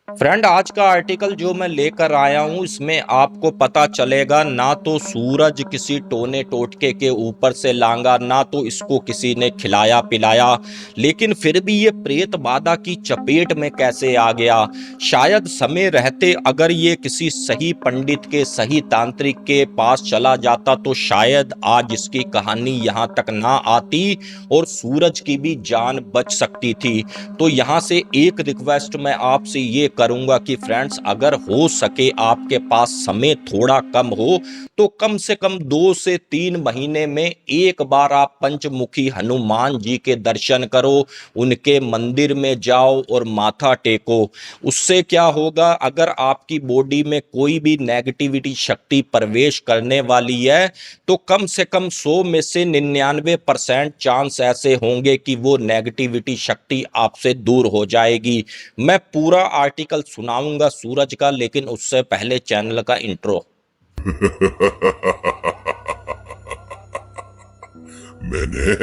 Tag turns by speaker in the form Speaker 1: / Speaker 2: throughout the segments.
Speaker 1: Friend, आज का article जो मैं लेकर आया हूँ इसमें आपको पता चलेगा ना तो सूरज किसी टोने टोटके के ऊपर से लांगा, ना तो इसको किसी ने खिलाया पिलाया, लेकिन फिर भी ये प्रेत बाधा की चपेट में कैसे आ गया। शायद समय रहते अगर ये किसी सही पंडित के सही तांत्रिक के पास चला जाता तो शायद आज इसकी कहानी यहाँ तक ना आती और सूरज की भी जान बच सकती थी। तो यहाँ से एक रिक्वेस्ट मैं आपसे ये करूंगा कि फ्रेंड्स, अगर हो सके आपके पास समय थोड़ा कम हो तो कम से कम 2 से 3 महीने में एक बार आप पंचमुखी हनुमान जी के दर्शन करो, उनके मंदिर में जाओ और माथा टेको। उससे क्या होगा, अगर आपकी बॉडी में कोई भी नेगेटिविटी शक्ति प्रवेश करने वाली है तो कम से कम 100 में से 99% चांस ऐसे होंगे कि वो नेगेटिविटी शक्ति आपसे दूर हो जाएगी। मैं पूरा आर्टिकल सुनाऊंगा सूरज का, लेकिन उससे पहले चैनल का इंट्रो।
Speaker 2: मैंने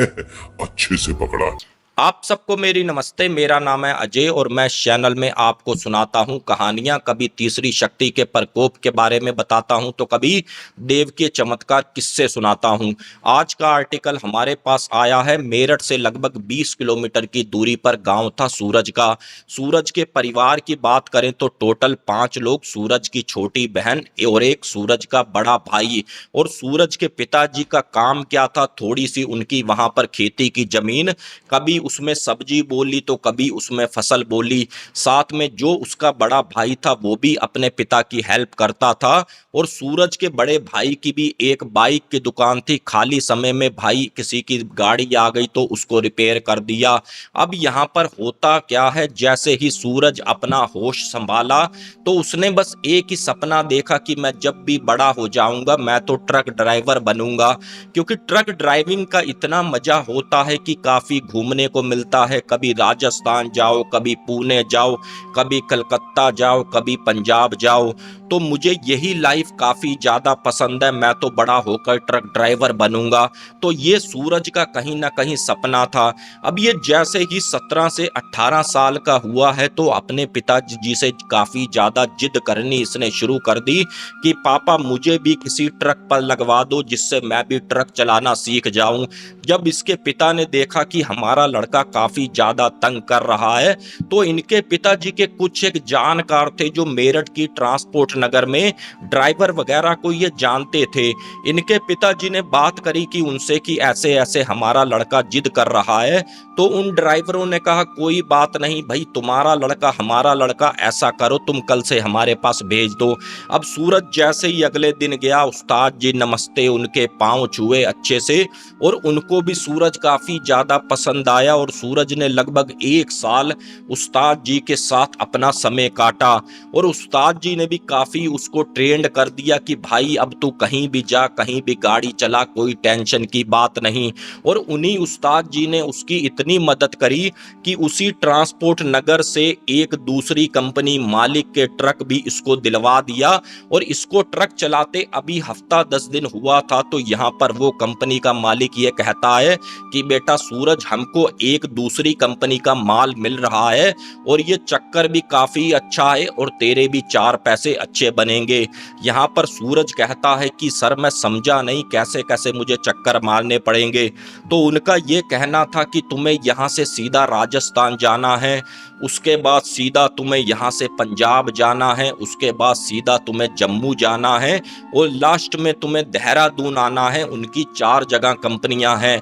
Speaker 2: अच्छे से पकड़ा।
Speaker 1: आप सबको मेरी नमस्ते। मेरा नाम है अजय और मैं इस चैनल में आपको सुनाता हूं कहानियां। कभी तीसरी शक्ति के प्रकोप के बारे में बताता हूं तो कभी देव के चमत्कार किस्से सुनाता हूं। आज का आर्टिकल हमारे पास आया है मेरठ से लगभग 20 किलोमीटर की दूरी पर गांव था सूरज का। सूरज के परिवार की बात करें तो टोटल 5 लोग, सूरज की छोटी बहन और एक सूरज का बड़ा भाई। और सूरज के पिताजी का काम क्या था, थोड़ी सी उनकी वहां पर खेती की जमीन, कभी उसमें सब्जी बोली तो कभी उसमें फसल बोली। साथ में जो उसका बड़ा भाई था वो भी अपने पिता की हेल्प करता था। और सूरज के बड़े भाई की भी एक बाइक की दुकान थी। खाली समय में भाई किसी की गाड़ी आ गई तो उसको रिपेयर कर दिया। अब यहाँ पर होता क्या है, जैसे ही सूरज अपना होश संभाला तो उसने बस एक ही सपना देखा कि मैं जब भी बड़ा हो जाऊंगा मैं तो ट्रक ड्राइवर बनूंगा। क्योंकि ट्रक ड्राइविंग का इतना मजा होता है कि काफी घूमने को मिलता है। कभी राजस्थान जाओ, कभी पुणे जाओ, कभी कलकत्ता जाओ, कभी पंजाब जाओ। तो मुझे यही लाइफ काफी ज्यादा पसंद है। मैं तो बड़ा होकर ट्रक ड्राइवर बनूंगा। तो ये सूरज का कहीं ना कहीं सपना था। अब ये जैसे ही 17 से 18 साल का हुआ है तो अपने पिताजी से काफी ज्यादा जिद करनी इसने शुरू कर दी कि पापा मुझे भी किसी ट्रक पर लगवा दो जिससे मैं भी ट्रक चलाना सीख जाऊं। जब इसके पिता ने देखा कि हमारा लड़का काफी ज्यादा तंग कर रहा है तो इनके पिताजी के कुछ एक जानकार थे जो मेरठ की ट्रांसपोर्ट नगर में ड्राइवर वगैरह को ये जानते थे। इनके पिताजी ने बात करी कि उनसे कि ऐसे ऐसे हमारा लड़का जिद कर रहा है। तो उन ड्राइवरों ने कहा कोई बात नहीं भाई, तुम्हारा लड़का हमारा लड़का, ऐसा करो तुम कल से हमारे पास भेज दो। अब सूरज जैसे ही अगले दिन गया, उस्ताद जी नमस्ते, उनके पांव छुए अच्छे से और उनको भी सूरज काफी ज्यादा पसंद आया। और सूरज ने लगभग 1 साल उस्ताद जी के साथ अपना समय काटा। और उस्ताद जी ने भी काफी उसको ट्रेंड कर दिया कि भाई अब तू कहीं भी जा, कहीं भी गाड़ी चला, कोई टेंशन की बात नहीं। और उन्हीं उस्ताद जी ने उसकी इतनी मदद करी कि उसी ट्रांसपोर्ट नगर से एक दूसरी कंपनी मालिक के ट्रक भी इसको दिलवा दिया। और इसको ट्रक चलाते अभी हफ्ता 10 दिन हुआ था तो यहाँ पर वो कंपनी का मालिक ये कहता है कि बेटा सूरज, हमको एक दूसरी कंपनी का माल मिल रहा है और ये चक्कर भी काफी अच्छा है और तेरे भी 4 पैसे अच्छे बनेंगे। यहाँ पर सूरज कहता है कि सर मैं समझा नहीं, कैसे कैसे मुझे चक्कर मारने पड़ेंगे। तो उनका ये कहना था कि तुम्हें यहाँ से सीधा राजस्थान जाना है, उसके बाद सीधा तुम्हें यहाँ से पंजाब जाना है, उसके बाद सीधा तुम्हें जम्मू जाना है और लास्ट में तुम्हें देहरादून आना है। उनकी 4 जगह कंपनियां हैं।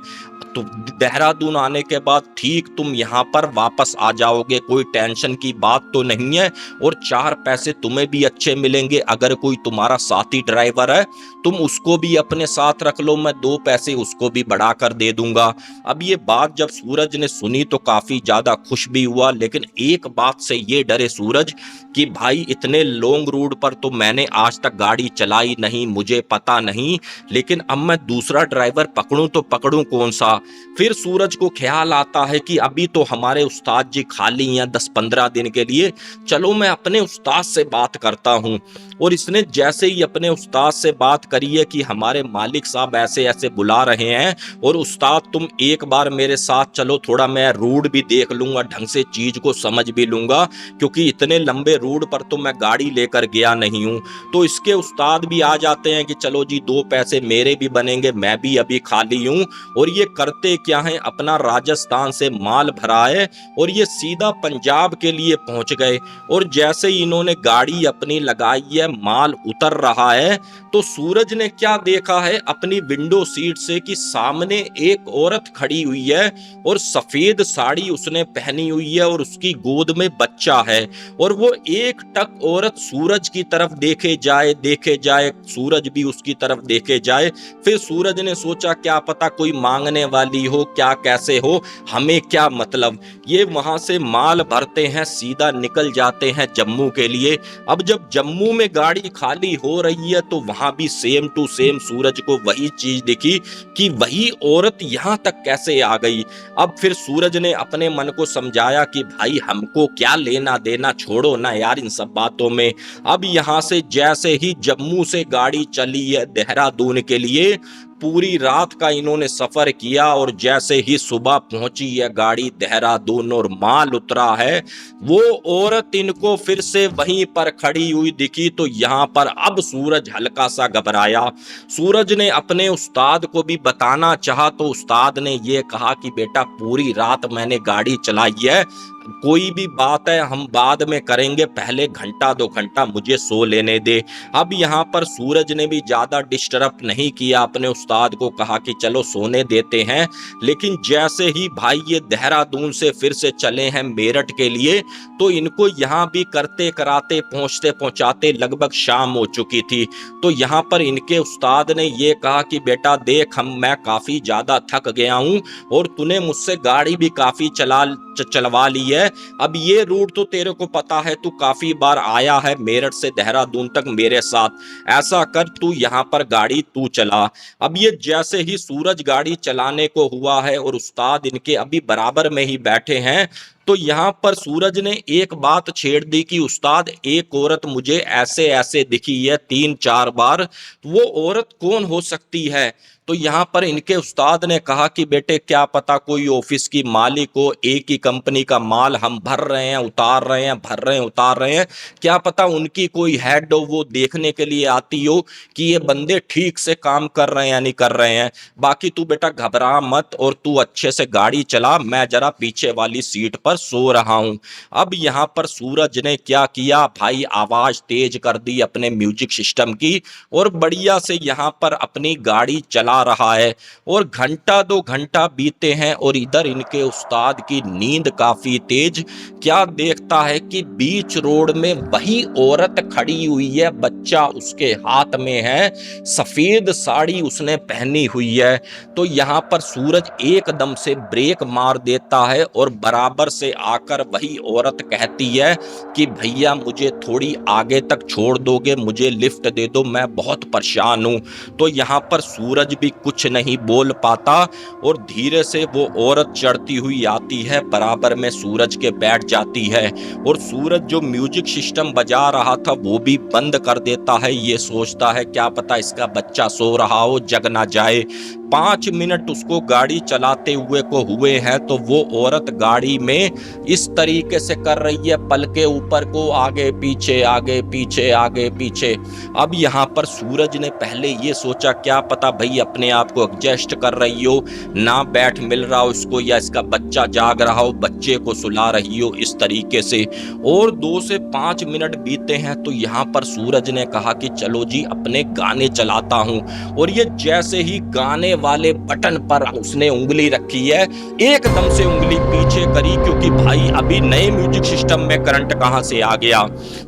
Speaker 1: तो देहरादून आने के बाद ठीक तुम यहाँ पर वापस आ जाओगे, कोई टेंशन की बात तो नहीं है और 4 पैसे तुम्हें भी अच्छे मिलेंगे। अगर कोई तुम्हारा साथी ड्राइवर है तुम उसको भी अपने साथ रख लो, मैं 2 पैसे उसको भी बढ़ा कर दे दूंगा। अब ये बात जब सूरज ने सुनी तो काफी ज्यादा खुश भी हुआ, लेकिन एक बात से ये डरे सूरज कि भाई इतने लॉन्ग रूट पर तो मैंने आज तक गाड़ी चलाई नहीं, मुझे पता नहीं, लेकिन अब मैं दूसरा ड्राइवर पकड़ूं तो पकड़ूं कौन सा। फिर सूरज को ख्याल आता है कि अभी तो हमारे उस्ताद जी खाली हैं 10-15 दिन के लिए, चलो मैं अपने उस्ताद से बात करता हूं। और इसने जैसे ही अपने उस्ताद से बात करी है कि हमारे मालिक साहब ऐसे ऐसे बुला रहे हैं और उस्ताद तुम एक बार मेरे साथ चलो, थोड़ा मैं रूट भी देख लूंगा, ढंग से चीज को समझ भी लूंगा, क्योंकि इतने लंबे रूट पर तो मैं गाड़ी लेकर गया नहीं हूं। तो इसके उस्ताद भी आ जाते हैं कि चलो जी, दो पैसे मेरे भी बनेंगे, मैं भी अभी खाली हूं। और ये करते क्या है, अपना राजस्थान से माल भरा है और ये सीधा पंजाब के लिए पहुंच गए। और जैसे ही इन्होंने गाड़ी अपनी लगाई है, माल उतर रहा है, तो सूरज ने क्या देखा है अपनी विंडो सीट से कि सामने एक औरत खड़ी हुई है और सफेद साड़ी उसने पहनी हुई है और उसकी गोद में बच्चा है। और वो एक टक औरत सूरज की तरफ देखे जाए, सूरज भी उसकी तरफ देखे जाए। फिर सूरज ने सोचा क्या पता कोई मांगने वाली हो, क्या कैसे हो, हमें क्या मतलब। ये वहां से माल भरते हैं, सीधा निकल जाते हैं जम्मू के लिए। अब जब जम्मू में गाड़ी खाली हो रही है तो वहां भी सेम टू सेम सूरज को वही चीज दिखी कि वही औरत यहां तक कैसे आ गई। अब फिर सूरज ने अपने मन को समझाया कि भाई हमको क्या लेना देना, छोड़ो ना यार इन सब बातों में। अब यहां से जैसे ही जम्मू से गाड़ी चली है देहरादून के लिए, पूरी रात का इन्होंने सफर किया और जैसे ही सुबह पहुंची है गाड़ी देहरादून और माल उतरा है, वो औरत इनको फिर से वहीं पर खड़ी हुई दिखी। तो यहां पर अब सूरज हल्का सा घबराया। सूरज ने अपने उस्ताद को भी बताना चाहा तो उस्ताद ने ये कहा कि बेटा पूरी रात मैंने गाड़ी चलाई है, कोई भी बात है हम बाद में करेंगे, पहले घंटा 2 घंटा मुझे सो लेने दे। अब यहाँ पर सूरज ने भी ज्यादा डिस्टर्ब नहीं किया, अपने उस्ताद को कहा कि चलो सोने देते हैं। लेकिन जैसे ही भाई ये देहरादून से फिर से चले हैं मेरठ के लिए, तो इनको यहाँ भी करते कराते पहुंचते पहुंचाते लगभग शाम हो चुकी थी। तो यहाँ पर इनके उस्ताद ने ये कहा कि बेटा देख, मैं काफी ज्यादा थक गया हूँ और तूने मुझसे गाड़ी भी काफी चलवा ली है। अब ये रूट तो तेरे को पता है, तू काफी बार आया है मेरठ से देहरादून तक मेरे साथ, ऐसा कर तू यहाँ पर गाड़ी तू चला। अब ये जैसे ही सूरज गाड़ी चलाने को हुआ है और उस्ताद इनके अभी बराबर में ही बैठे हैं, तो यहाँ पर सूरज ने एक बात छेड़ दी कि उस्ताद एक औरत मुझे ऐसे ऐसे दिखी है 3-4 बार, वो औरत कौन हो सकती है। तो यहाँ पर इनके उस्ताद ने कहा कि बेटे क्या पता कोई ऑफिस की मालिक हो, एक ही कंपनी का माल हम भर रहे हैं उतार रहे हैं, भर रहे हैं उतार रहे हैं, क्या पता उनकी कोई हेड हो, वो देखने के लिए आती हो कि ये बंदे ठीक से काम कर रहे हैं या नहीं कर रहे हैं। बाकी तू बेटा घबरा मत और तू अच्छे से गाड़ी चला, मैं जरा पीछे वाली सीट पर सो रहा हूं। अब यहाँ पर सूरज ने क्या किया भाई, आवाज तेज कर दी अपने म्यूजिक सिस्टम की और बढ़िया से यहाँ पर अपनी गाड़ी चला रहा है। और घंटा 2 घंटा बीते हैं और इधर इनके उस्ताद की नींद काफी तेज। क्या देखता है कि बीच रोड में वही औरत खड़ी हुई है, बच्चा उसके हाथ में है, सफेद साड़ी उसने पहनी हुई है। तो यहाँ पर सूरज एकदम से ब्रेक मार देता है और बराबर से आकर वही औरत कहती है कि भैया मुझे थोड़ी आगे तक छोड़ दोगे, मुझे लिफ्ट दे दो, मैं बहुत परेशान हूं। तो यहाँ पर सूरज भी कुछ नहीं बोल पाता और धीरे से वो औरत चढ़ती हुई आती है, बराबर में सूरज के बैठ जाती है और सूरज जो म्यूजिक सिस्टम बजा रहा था वो भी बंद कर देता है। ये सोचता है क्या पता इसका बच्चा सो रहा हो, जग ना जाए। 5 मिनट उसको गाड़ी चलाते हुए को हुए हैं तो वो औरत गाड़ी में इस तरीके से कर रही है, पल के ऊपर को आगे पीछे आगे पीछे आगे पीछे। अब यहाँ पर सूरज ने पहले ये सोचा क्या पता भाई अपने आप को एडजस्ट कर रही हो, ना बैठ मिल रहा हो इसको, या इसका बच्चा जाग रहा हो, बच्चे को सुला रही हो इस तरीके से। और 2 से 5 मिनट बीते हैं तो यहाँ पर सूरज ने कहा कि चलो जी अपने गाने चलाता हूँ। और ये जैसे ही गाने वाले बटन पर उसने उंगली रखी है, एकदम से उंगली पीछे करी क्योंकि भाई अभी नए म्यूजिक सिस्टम में करंट कहां से आ गया।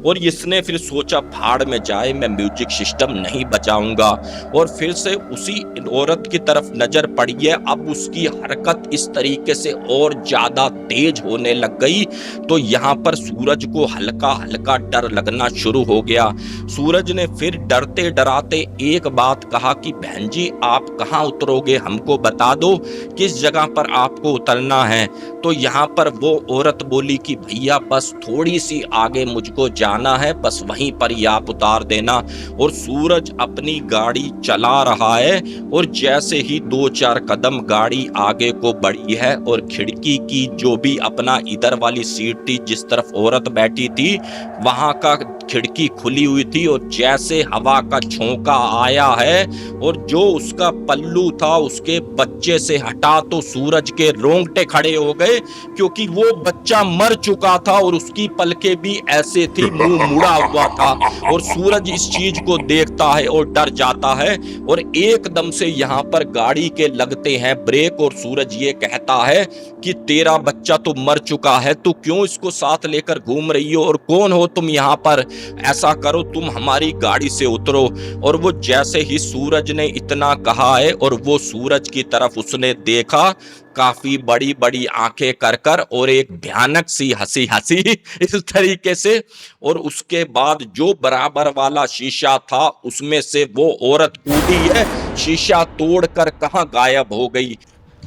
Speaker 1: और इसने फिर सोचा भाड़ में जाए, मैं म्यूजिक सिस्टम नहीं बजाऊंगा। और फिर से उसी औरत की तरफ नजर पड़ी है, अब उसकी हरकत इस तरीके से और ज्यादा तेज होने लग गई। तो यहाँ पर सूरज को हल्का हल्का डर लगना शुरू हो गया। सूरज ने फिर डरते डराते एक बात कहा कि बहन जी आप कहाँ उतरोगे, हमको बता दो किस जगह पर आपको उतरना है। तो यहाँ पर वो औरत बोली कि भैया बस थोड़ी सी आगे मुझको जाना है, बस वहीं पर ही आप उतार देना। और सूरज अपनी गाड़ी चला रहा है और जैसे ही 2-4 कदम गाड़ी आगे को बढ़ी है और खिड़की की जो भी अपना इधर वाली सीट थी जिस तरफ औरत बैठी थी वहां का खिड़की खुली हुई थी और जैसे हवा का झोंका आया है और जो उसका पल्लू था उसके बच्चे से हटा तो सूरज के रोंगटे खड़े हो गए, क्योंकि वो बच्चा मर चुका था और उसकी पलकें भी ऐसे थी, मुंह मुड़ा हुआ था। और सूरज इस चीज को देखता है और डर जाता है और एकदम से यहाँ पर गाड़ी के लगते हैं ब्रेक और सूरज ये कहता है कि तेरा बच्चा तो मर चुका है, तू क्यों इसको साथ लेकर घूम रही हो और कौन हो तुम यहाँ पर, ऐसा करो तुम हमारी गाड़ी से उतरो। और वो जैसे ही सूरज ने इतना कहा है और वो सूरज की तरफ उसने देखा काफी बड़ी बड़ी आंखें कर कर और एक भयानक सी हंसी हंसी इस तरीके से, और उसके बाद जो बराबर वाला शीशा था उसमें से वो औरत कूदी है, शीशा तोड़कर कहां गायब हो गई।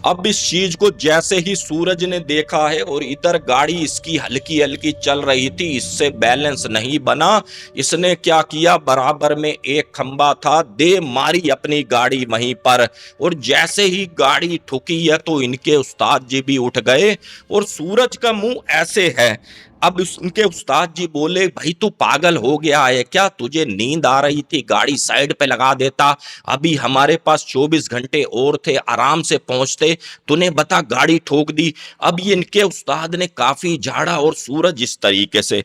Speaker 1: अब इस चीज को जैसे ही सूरज ने देखा है और इधर गाड़ी इसकी हल्की हल्की चल रही थी, इससे बैलेंस नहीं बना, इसने क्या किया बराबर में एक खंबा था, दे मारी अपनी गाड़ी वहीं पर। और जैसे ही गाड़ी ठुकी है तो इनके उस्ताद जी भी उठ गए और सूरज का मुंह ऐसे है। अब उनके उस्ताद जी बोले भाई तू पागल हो गया है क्या, तुझे नींद आ रही थी गाड़ी साइड पे लगा देता, अभी हमारे पास 24 घंटे और थे आराम से पहुंचते, तूने बता गाड़ी ठोक दी। अब ये इनके उस्ताद ने काफी झाड़ा और सूरज इस तरीके से,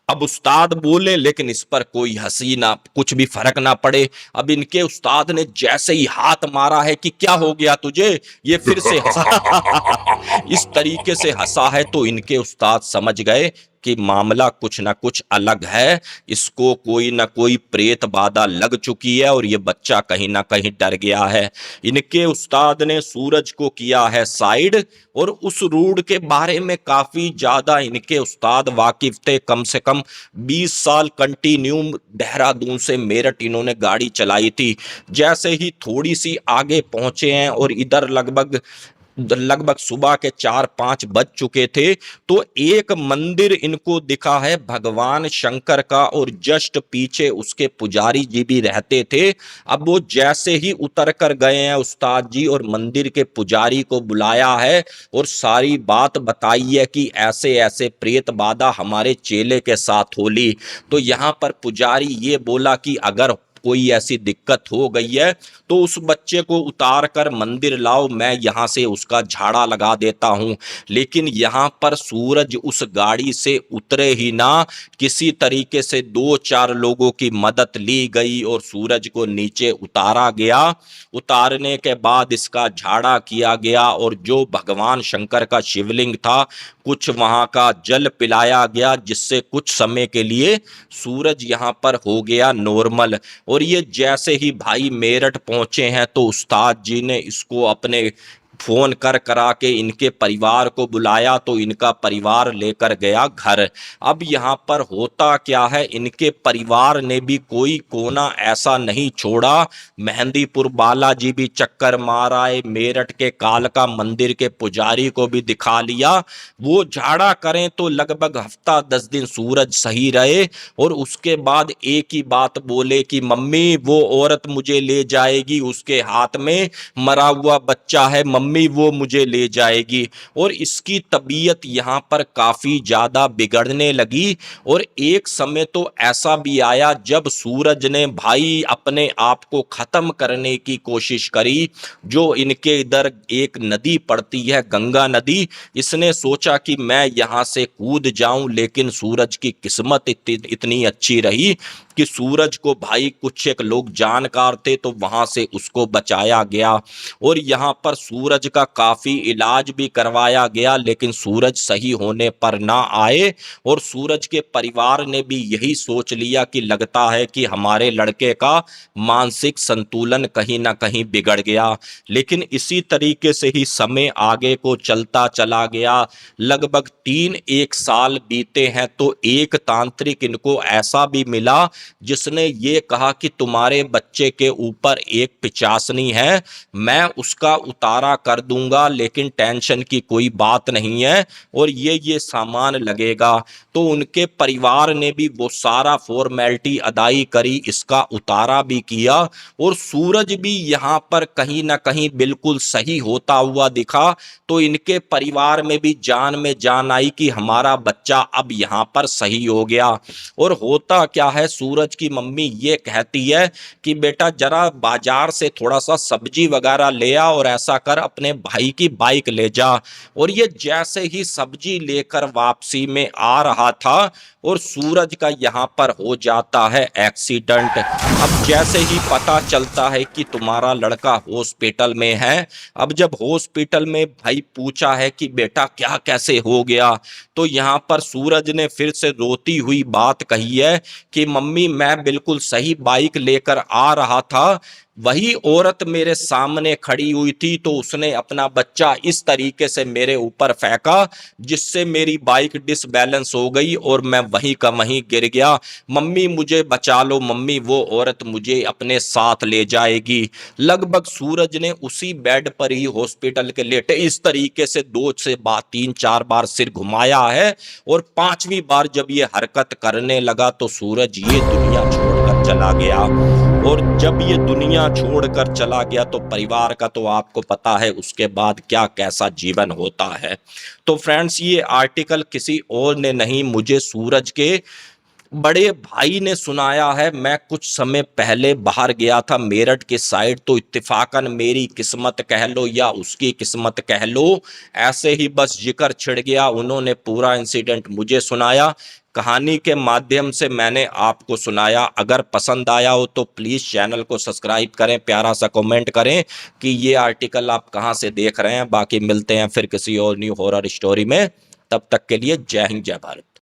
Speaker 1: अब उस्ताद बोले लेकिन इस पर कोई हंसी ना कुछ भी फर्क ना पड़े। अब इनके उस्ताद ने जैसे ही हाथ मारा है कि क्या हो गया तुझे, ये फिर से हंसा इस तरीके से हंसा है तो इनके उस्ताद समझ गए कि मामला कुछ ना कुछ अलग है, इसको कोई ना कोई प्रेत बाधा लग चुकी है और ये बच्चा कहीं ना कहीं डर गया है। इनके उस्ताद ने सूरज को किया है साइड और उस रूट के बारे में काफी ज्यादा इनके उस्ताद वाकिफ थे, कम से कम 20 साल कंटिन्यू देहरादून से मेरठ इन्होंने गाड़ी चलाई थी। जैसे ही थोड़ी सी आगे पहुंचे हैं और इधर लगभग लगभग सुबह के 4-5 बज चुके थे तो एक मंदिर इनको दिखा है भगवान शंकर का और जस्ट पीछे उसके पुजारी जी भी रहते थे। अब वो जैसे ही उतर कर गए हैं उस्ताद जी और मंदिर के पुजारी को बुलाया है और सारी बात बताई है कि ऐसे ऐसे प्रेत बाधा हमारे चेले के साथ होली। तो यहाँ पर पुजारी ये बोला कि अगर कोई ऐसी दिक्कत हो गई है तो उस बच्चे को उतार कर मंदिर लाओ, मैं यहाँ से उसका झाड़ा लगा देता हूँ। लेकिन यहाँ पर सूरज उस गाड़ी से उतरे ही ना, किसी तरीके से 2-4 लोगों की मदद ली गई और सूरज को नीचे उतारा गया। उतारने के बाद इसका झाड़ा किया गया और जो भगवान शंकर का शिवलिंग था कुछ वहां का जल पिलाया गया, जिससे कुछ समय के लिए सूरज यहाँ पर हो गया नॉर्मल। और ये जैसे ही भाई मेरठ पहुंचे हैं तो उस्ताद जी ने इसको अपने फोन कर करा के इनके परिवार को बुलाया तो इनका परिवार लेकर गया घर। अब यहाँ पर होता क्या है, इनके परिवार ने भी कोई कोना ऐसा नहीं छोड़ा, मेहंदीपुर बालाजी भी चक्कर मार आए, मेरठ के कालका मंदिर के पुजारी को भी दिखा लिया। वो झाड़ा करें तो लगभग हफ्ता 10 दिन सूरज सही रहे और उसके बाद एक ही बात बोले कि मम्मी वो औरत मुझे ले जाएगी, उसके हाथ में मरा हुआ बच्चा है, मम्मी वो मुझे ले जाएगी। और इसकी तबीयत यहाँ पर काफी ज्यादा बिगड़ने लगी और एक समय तो ऐसा भी आया जब सूरज ने भाई अपने आप को खत्म करने की कोशिश करी। जो इनके इधर एक नदी पड़ती है गंगा नदी, इसने सोचा कि मैं यहाँ से कूद जाऊं, लेकिन सूरज की किस्मत इतनी अच्छी रही कि सूरज को भाई कुछ एक लोग जानकार थे तो वहां से उसको बचाया गया। और यहाँ पर सूरज का काफी इलाज भी करवाया गया लेकिन सूरज सही होने पर ना आए और सूरज के परिवार ने भी यही सोच लिया कि लगता है कि हमारे लड़के का मानसिक संतुलन कहीं ना कहीं बिगड़ गया। लेकिन इसी तरीके से ही समय आगे को चलता चला गया, लगभग 3-1 साल बीते हैं तो एक तांत्रिक इनको ऐसा भी मिला जिसने ये कहा कि तुम्हारे बच्चे के ऊपर एक पिचासनी है, मैं उसका उतारा कर दूंगा, लेकिन टेंशन की कोई बात नहीं है और ये सामान लगेगा। तो उनके परिवार ने भी वो सारा फॉर्मेलिटी अदाई करी, इसका उतारा भी किया और सूरज भी यहाँ पर कहीं ना कहीं बिल्कुल सही होता हुआ दिखा। तो इनके परिवार में भी जान में जान आई कि हमारा बच्चा अब यहाँ पर सही हो गया। और होता क्या है, सूरज की मम्मी ये कहती है कि बेटा जरा बाजार से थोड़ा सा सब्जी वगैरह ले आ और ऐसा कर अपने भाई की बाइक ले जा। और ये जैसे ही सब्जी लेकर वापसी में आ रहा था और सूरज का यहाँ पर हो जाता है एक्सीडेंट। अब जैसे ही पता चलता है कि तुम्हारा लड़का हॉस्पिटल में है, अब जब हॉस्पिटल में भाई पूछा है कि बेटा क्या कैसे हो गया, तो यहाँ पर सूरज ने फिर से रोती हुई बात कही है कि मम्मी मैं बिल्कुल सही बाइक लेकर आ रहा था, वही औरत मेरे सामने खड़ी हुई थी तो उसने अपना बच्चा इस तरीके से मेरे ऊपर फेंका जिससे मेरी बाइक डिसबैलेंस हो गई और मैं वहीं का वहीं गिर गया। मम्मी मुझे बचा लो मम्मी, वो औरत मुझे अपने साथ ले जाएगी। लगभग सूरज ने उसी बेड पर ही हॉस्पिटल के लेटे इस तरीके से 2 से 3 4 बार सिर घुमाया है और 5वीं बार जब ये हरकत करने लगा तो सूरज ये दुनिया छोड़कर चला गया। और जब ये दुनिया छोड़कर चला गया तो परिवार का तो आपको पता है उसके बाद क्या कैसा जीवन होता है। तो फ्रेंड्स, ये आर्टिकल किसी और ने नहीं, मुझे सूरज के बड़े भाई ने सुनाया है। मैं कुछ समय पहले बाहर गया था मेरठ के साइड, तो इत्तेफाकन मेरी किस्मत कह लो या उसकी किस्मत कह लो, ऐसे ही बस जिक्र छिड़ गया। उन्होंने पूरा इंसिडेंट मुझे सुनाया, कहानी के माध्यम से मैंने आपको सुनाया। अगर पसंद आया हो तो प्लीज़ चैनल को सब्सक्राइब करें, प्यारा सा कमेंट करें कि ये आर्टिकल आप कहाँ से देख रहे हैं। बाकी मिलते हैं फिर किसी और न्यू हॉरर स्टोरी में, तब तक के लिए जय हिंद जय भारत।